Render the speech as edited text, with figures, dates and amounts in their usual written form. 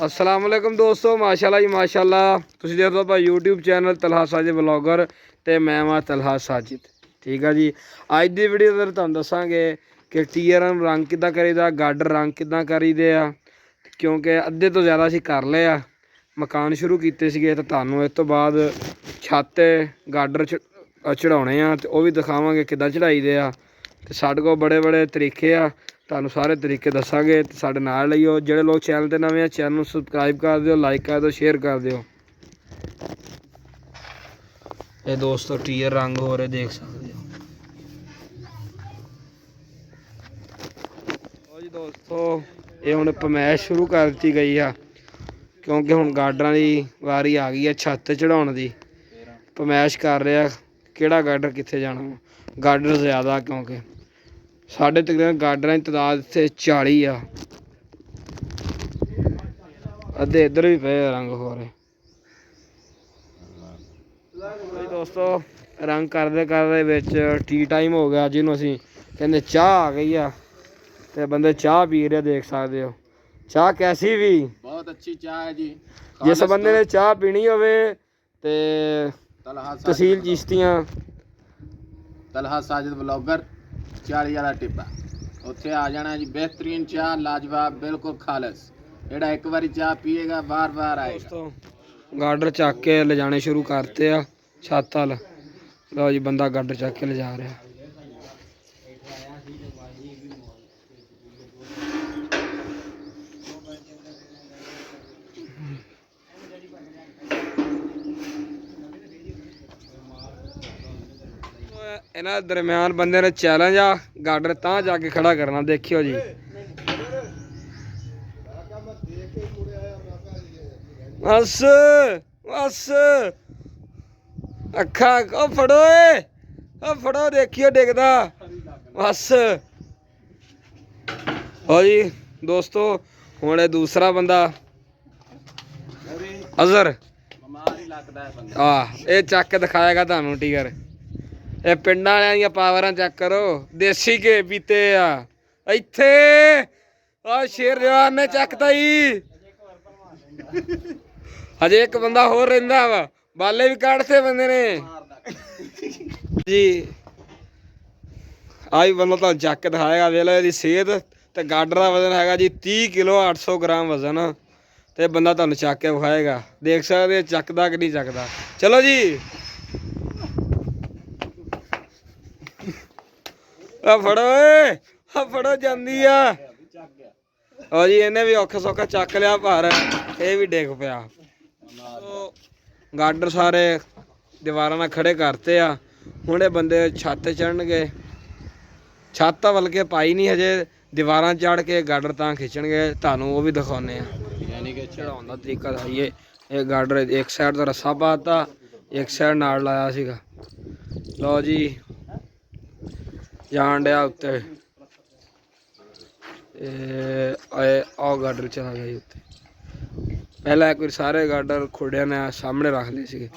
अस्सलाम वालेकुम दोस्तों, माशाल्लाह जी माशाल्लाह। तुसीं देख रहे हो YouTube channel Talha Sajid blogger ते मैं वां तलहा साजिद। ठीक है जी, अज की वीडियो अंदर तुहानूं दसांगे कि टीयर रंग किद्दां करीदा, गाडर रंग किद्दां करीदे आ। क्योंकि अद्धे तो ज़्यादा असीं कर लिया, मकान शुरू कीते सीगे ते तुहानूं इस तो बाद छत गाडर चढ़ाउणे आ ते ओह भी दिखावांगे किद्दां चढ़ाई दे आ। ते साडे कोल बड़े बड़े तरीके आ, तुहानूं सारे तरीके दसांगे ते साडे नाल रहियो। जिहड़े लोग चैनल ते नवे आ चैनल नूं सबसक्राइब कर दिओ, लाइक कर दिओ, शेयर कर दिओ। ये दोस्तों टीयर रंग हो रहे देख सकते हो। जी दोस्तों ये हुण पमैश शुरू कर दी गई आ, क्योंकि हुण गाडरां दी वारी आ गई है छत चढ़ाउण दी। पमैश कर रहा किहड़ा गाडर कित्थे जाना, गाडर ज़्यादा क्योंकि साढ़े तकरीबन गाडरां की तादाद इत्थे 40 आ। अद्धे इधर भी पे रंग हो रहे। दोस्तों रंग करते करते विच टी टाइम हो गया, जिन्हों असीं कहंदे चाह आ गई आ ते बंदे चाह पी रहे देख सकते हो। चाह कैसी भी बहुत अच्छी चाह है जी। जिस बंदे ने चाह पीनी होवे ते तहसील चिश्तियां तलहा साजिद ब्लॉगर 40 वाला टिब्बा उत्थे आ जाना जी। बेहतरीन चाह लाजवाब बिल्कुल खालिस, जेड़ा एक बारी चाह पिएगा बार बार आएगा। दोस्तों गाडर चक के ले जाने शुरू करते आ छत वाल। लो जी बंदा गाडर चक के ले जा रहा। इन्हां दरम्यान बंदे ने चैलेंज आ गाडर तां जाके खड़ा करना, देखियो जी। बस बस अखा ओ फड़ो, ओ फड़ो देखियो डिगदा बस। हो जी दोस्तों हुण दूसरा बंदा अजहर ये चक के दिखाएगा तुहानूं टीगर। ये पिंडां वालियां दियां पावरां चेक करो, देसी घे पीते आ इत्थे। आ शेर जवान ने चकता ही, हजे एक बंदा होर रहिंदा वा, बाले भी कढ़ते बंदे ने जी। आई बंदा तुहानूं चक के दिखाएगा। वेख लो इहदी सेहत ते गाडर दा वजन हैगा जी 30 किलो 800 ग्राम वजन। ते बंदा तुहानूं चक के विखाएगा, देख सकदे चकदा कि नहीं चकदा। चलो जी फड़ो फड़ो जांदी आ। और जी इन्हें भी औखा सौखा चक लिया, पर यह भी डिग पिया। गाडर सारे दीवारां नाल खड़े करते आ। हुण बंदे छत चढ़नगे, छत वल के पाई नहीं हजे, दीवारां चढ़ के गाडर तां खिच्चणगे। तुहानूं वो भी दिखाउने आ, यानी कि चढ़ाउण दा तरीका दिखाइए। ये गाडर एक साइड तो रस्सा पाता, एक साइड नाड़ लाया सीगा। लो जी जान डया उत्ते, आओ गाडर चला गया जी उत्ते। पहले एक बार सारे गाडर खुड़िया ने सामने रख लिए सीगे।